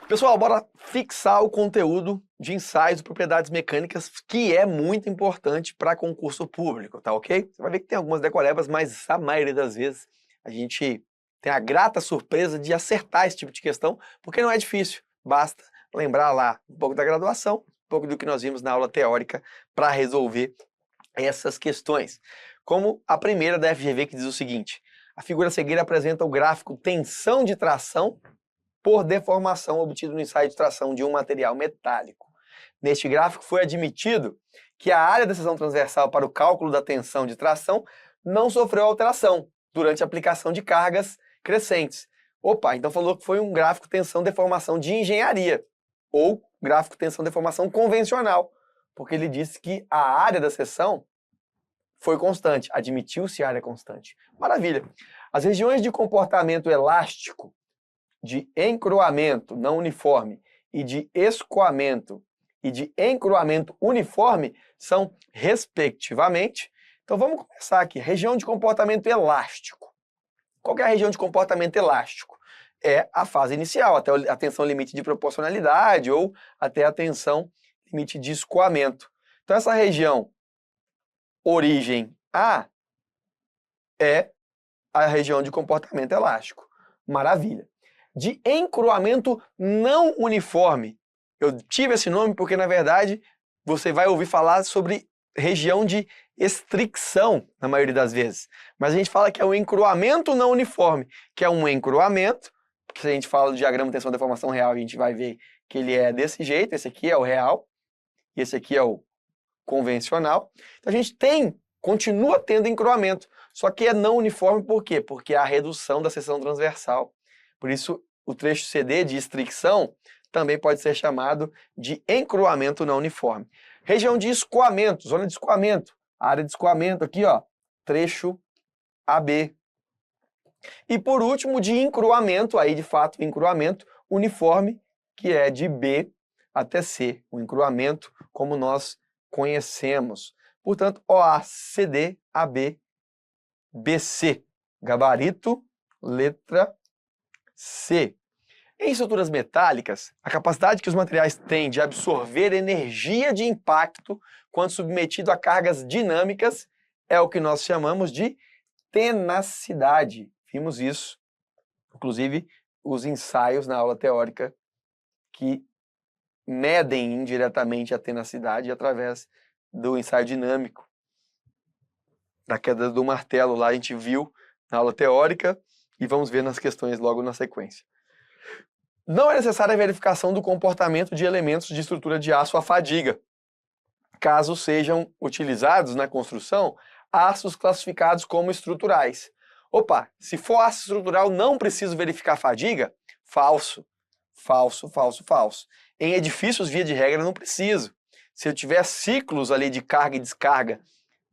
Pessoal, bora fixar o conteúdo de ensaios de propriedades mecânicas, que é muito importante para concurso público, tá ok? Você vai ver que tem algumas decorebas, mas a maioria das vezes a gente tem a grata surpresa de acertar esse tipo de questão, porque não é difícil, basta lembrar lá um pouco da graduação, um pouco do que nós vimos na aula teórica para resolver essas questões. Como a primeira da FGV, que diz o seguinte: a figura a seguir apresenta o gráfico tensão de tração por deformação obtido no ensaio de tração de um material metálico. Neste gráfico foi admitido que a área da seção transversal para o cálculo da tensão de tração não sofreu alteração durante a aplicação de cargas crescentes. Opa, então falou que foi um gráfico tensão-deformação de engenharia, ou gráfico tensão-deformação convencional, porque ele disse que a área da seção foi constante, admitiu-se área constante. Maravilha. As regiões de comportamento elástico, de encroamento não uniforme e de escoamento e de encroamento uniforme são respectivamente. Então vamos começar aqui. Região de comportamento elástico. Qual que é a região de comportamento elástico? É a fase inicial, até a tensão limite de proporcionalidade ou até a tensão limite de escoamento. Então essa região origem A é a região de comportamento elástico. Maravilha. De encroamento não uniforme. Eu tive esse nome porque, na verdade, você vai ouvir falar sobre região de estricção, na maioria das vezes. Mas a gente fala que é um encroamento não uniforme, que é um encroamento, porque se a gente fala do diagrama de tensão-deformação real, a gente vai ver que ele é desse jeito, esse aqui é o real, e esse aqui é o convencional. Então a gente continua tendo encroamento, só que é não uniforme por quê? Porque há a redução da seção transversal. Por isso, o trecho CD de estricção também pode ser chamado de encroamento não uniforme. Região de escoamento, zona de escoamento. A área de escoamento aqui, ó, trecho AB. E por último, de encroamento, aí de fato, encroamento uniforme, que é de B até C. O encroamento como nós conhecemos. Portanto, OA, CD, AB, BC. Gabarito, letra C. Em estruturas metálicas, a capacidade que os materiais têm de absorver energia de impacto quando submetido a cargas dinâmicas é o que nós chamamos de tenacidade. Vimos isso, inclusive, os ensaios na aula teórica que medem indiretamente a tenacidade através do ensaio dinâmico. Da queda do martelo lá a gente viu na aula teórica e vamos ver nas questões logo na sequência. Não é necessária a verificação do comportamento de elementos de estrutura de aço à fadiga, caso sejam utilizados na construção aços classificados como estruturais. Opa, se for aço estrutural não preciso verificar fadiga? Falso, falso, falso, falso. Em edifícios, via de regra, não preciso. Se eu tiver ciclos ali de carga e descarga,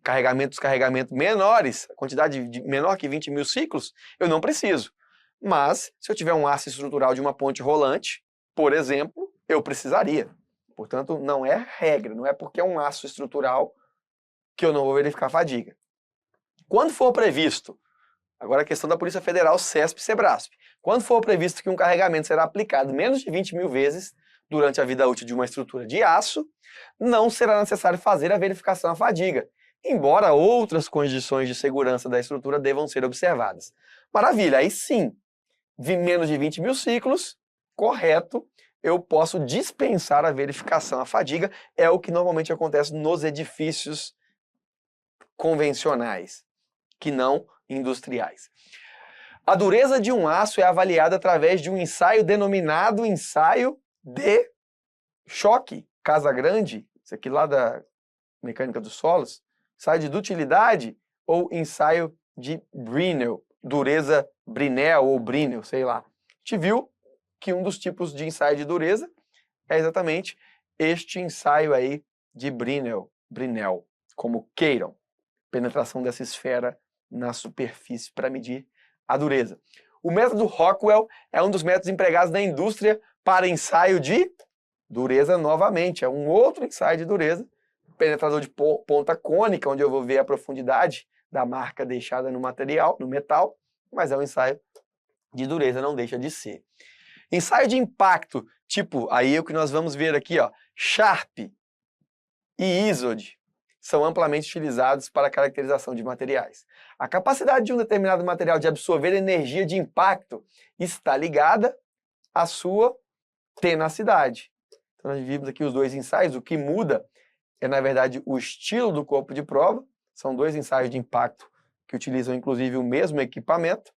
carregamento e descarregamento menores, a quantidade menor que 20 mil ciclos, eu não preciso. Mas, se eu tiver um aço estrutural de uma ponte rolante, por exemplo, eu precisaria. Portanto, não é regra, não é porque é um aço estrutural que eu não vou verificar fadiga. Quando for previsto, agora a questão da Polícia Federal, CESP e SEBRASP, quando for previsto que um carregamento será aplicado menos de 20 mil vezes durante a vida útil de uma estrutura de aço, não será necessário fazer a verificação à fadiga, embora outras condições de segurança da estrutura devam ser observadas. Maravilha, aí sim, menos de 20 mil ciclos, correto, eu posso dispensar a verificação à fadiga, é o que normalmente acontece nos edifícios convencionais, que não industriais. A dureza de um aço é avaliada através de um ensaio denominado ensaio de choque, Casagrande, isso aqui lá da mecânica dos solos, ensaio de dutilidade ou ensaio de Brinell, dureza Brinell ou Brinell, sei lá. A gente viu que um dos tipos de ensaio de dureza é exatamente este ensaio aí de Brinell, como queiram. Penetração dessa esfera na superfície para medir a dureza. O método Rockwell é um dos métodos empregados na indústria para ensaio de dureza novamente. É um outro ensaio de dureza, penetrador de ponta cônica, onde eu vou ver a profundidade da marca deixada no material, no metal, mas é um ensaio de dureza, não deixa de ser. Ensaio de impacto, tipo, aí é o que nós vamos ver aqui, ó, Sharp e ISOD, são amplamente utilizados para a caracterização de materiais. A capacidade de um determinado material de absorver energia de impacto está ligada à sua tenacidade. Então, nós vimos aqui os dois ensaios. O que muda é, na verdade, o estilo do corpo de prova. São dois ensaios de impacto que utilizam, inclusive, o mesmo equipamento.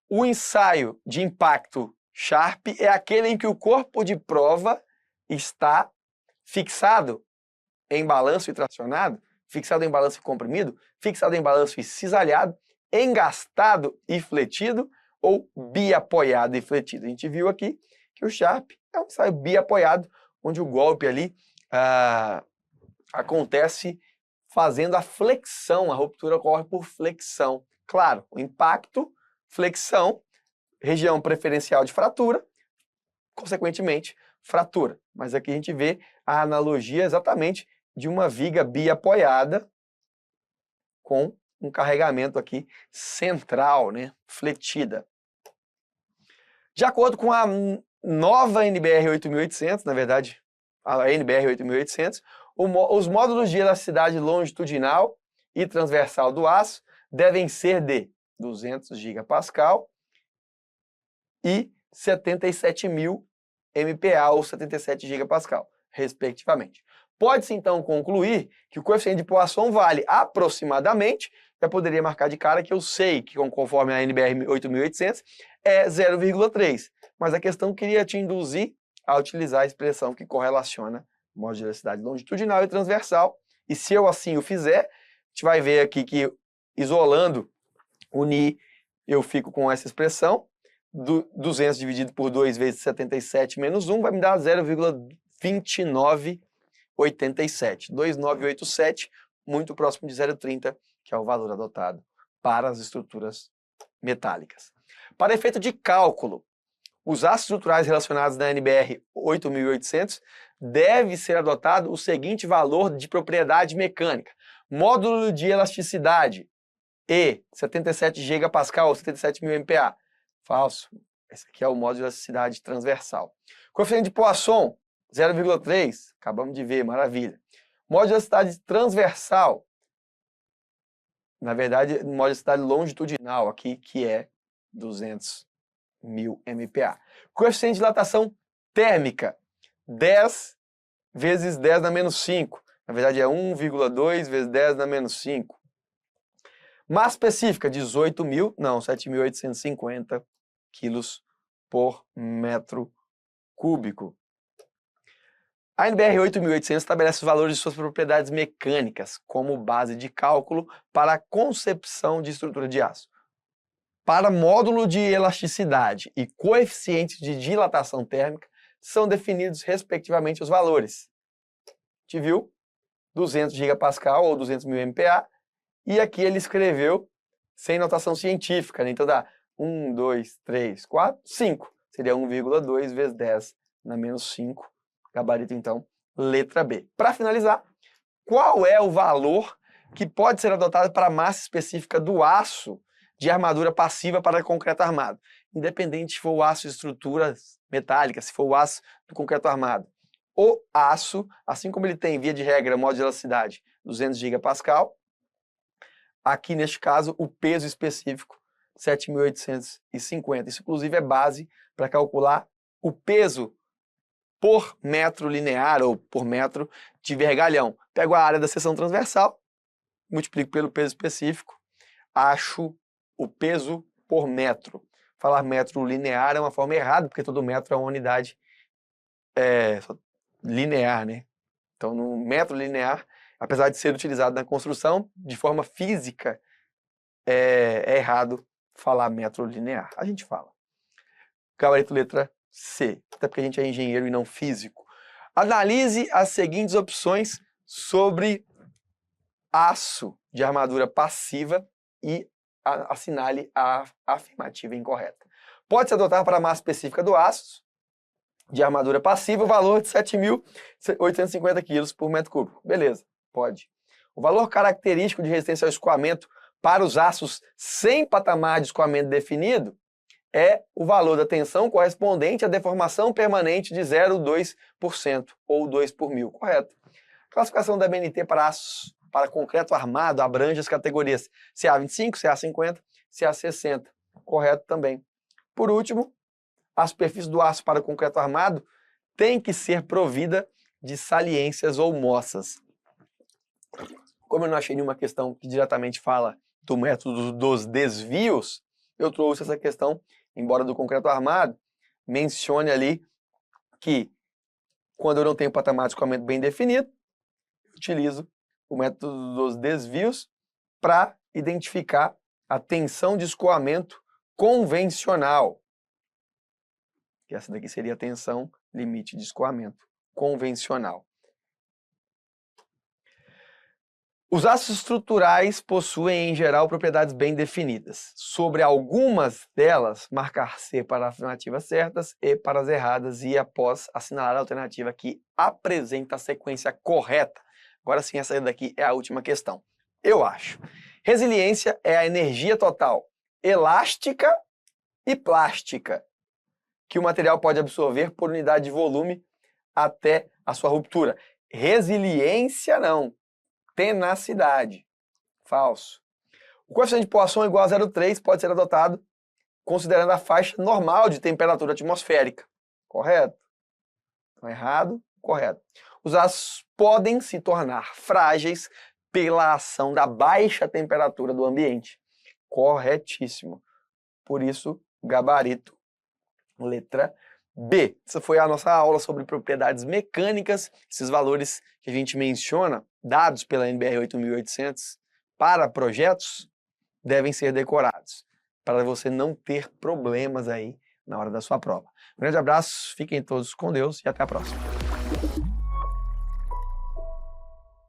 O ensaio de impacto Sharp é aquele em que o corpo de prova está fixado em balanço e tracionado, fixado em balanço e comprimido, fixado em balanço e cisalhado, engastado e fletido ou biapoiado e fletido. A gente viu aqui que o Sharp é um ensaio biapoiado, onde o golpe ali acontece fazendo a flexão, a ruptura ocorre por flexão. Claro, o impacto, flexão, região preferencial de fratura, consequentemente, fratura. Mas aqui a gente vê a analogia exatamente de uma viga biapoiada com um carregamento aqui central, né, fletida. De acordo com a nova NBR 8800, na verdade, a NBR 8800, os módulos de elasticidade longitudinal e transversal do aço devem ser de 200 gigapascal e 77.000 MPa ou 77 gigapascal, respectivamente. Pode-se, então, concluir que o coeficiente de Poisson vale aproximadamente, já poderia marcar de cara que eu sei que, conforme a NBR 8800, é 0,3. Mas a questão queria te induzir a utilizar a expressão que correlaciona módulo de elasticidade longitudinal e transversal. E se eu assim o fizer, a gente vai ver aqui que, isolando o Ni, eu fico com essa expressão. 200 dividido por 2 vezes 77 menos 1 vai me dar 0,2987. 2987, muito próximo de 0,30, que é o valor adotado para as estruturas metálicas. Para efeito de cálculo, os aços estruturais relacionados na NBR 8800 deve ser adotado o seguinte valor de propriedade mecânica: módulo de elasticidade E, 77 gigapascal ou 77.000 MPa. Falso. Esse aqui é o módulo de elasticidade transversal. Coeficiente de Poisson, 0,3. Acabamos de ver, maravilha. Módulo de elasticidade transversal. Na verdade, módulo de elasticidade longitudinal aqui, que é 200.000 MPa. Coeficiente de dilatação térmica, 10 vezes 10 na menos 5. Na verdade, é 1,2 vezes 10 na menos 5. Massa específica, 7.850 quilos por metro cúbico. A NBR 8800 estabelece os valores de suas propriedades mecânicas como base de cálculo para a concepção de estrutura de aço. Para módulo de elasticidade e coeficiente de dilatação térmica, são definidos respectivamente os valores. A gente viu 200 gigapascal ou 200.000 MPa, e aqui ele escreveu sem notação científica, né? Então dá 1, 2, 3, 4, 5. Seria 1,2 vezes 10 na menos 5. Gabarito, então, letra B. Para finalizar, qual é o valor que pode ser adotado para a massa específica do aço de armadura passiva para concreto armado? Independente se for o aço de estruturas metálicas, se for o aço do concreto armado. O aço, assim como ele tem, via de regra, módulo de elasticidade 200 gigapascal, aqui neste caso o peso específico 7.850. Isso inclusive é base para calcular o peso por metro linear ou por metro de vergalhão. Pego a área da seção transversal, multiplico pelo peso específico, acho o peso por metro. Falar metro linear é uma forma errada, porque todo metro é uma unidade linear, né? Então, no metro linear, apesar de ser utilizado na construção, de forma física, é errado falar metro linear. A gente fala. Gabarito letra C, até porque a gente é engenheiro e não físico. Analise as seguintes opções sobre aço de armadura passiva e assinale a afirmativa incorreta. Pode-se adotar para a massa específica do aço de armadura passiva o valor de 7.850 kg por metro cúbico. Beleza, pode. O valor característico de resistência ao escoamento para os aços sem patamar de escoamento definido é o valor da tensão correspondente à deformação permanente de 0,2% ou 2 por mil, correto? Classificação da BNT para aços, para concreto armado, abrange as categorias CA25, CA50, CA60, correto também. Por último, a superfície do aço para concreto armado tem que ser provida de saliências ou moças. Como eu não achei nenhuma questão que diretamente fala do método dos desvios, eu trouxe essa questão, embora do concreto armado, mencione ali que quando eu não tenho patamar de escoamento bem definido, eu utilizo o método dos desvios para identificar a tensão de escoamento convencional. Que essa daqui seria a tensão limite de escoamento convencional. Os aços estruturais possuem, em geral, propriedades bem definidas. Sobre algumas delas, marcar C para as alternativas certas e para as erradas, e após assinalar a alternativa que apresenta a sequência correta. Agora sim, essa daqui é a última questão. Eu acho. Resiliência é a energia total elástica e plástica que o material pode absorver por unidade de volume até a sua ruptura. Resiliência não. Tenacidade. Falso. O coeficiente de Poisson igual a 0,3 pode ser adotado considerando a faixa normal de temperatura atmosférica. Correto? Então, errado, correto. Os aços podem se tornar frágeis pela ação da baixa temperatura do ambiente. Corretíssimo. Por isso, gabarito, letra B. Essa foi a nossa aula sobre propriedades mecânicas, esses valores que a gente menciona, dados pela NBR 8800 para projetos, devem ser decorados, para você não ter problemas aí na hora da sua prova. Um grande abraço, fiquem todos com Deus e até a próxima.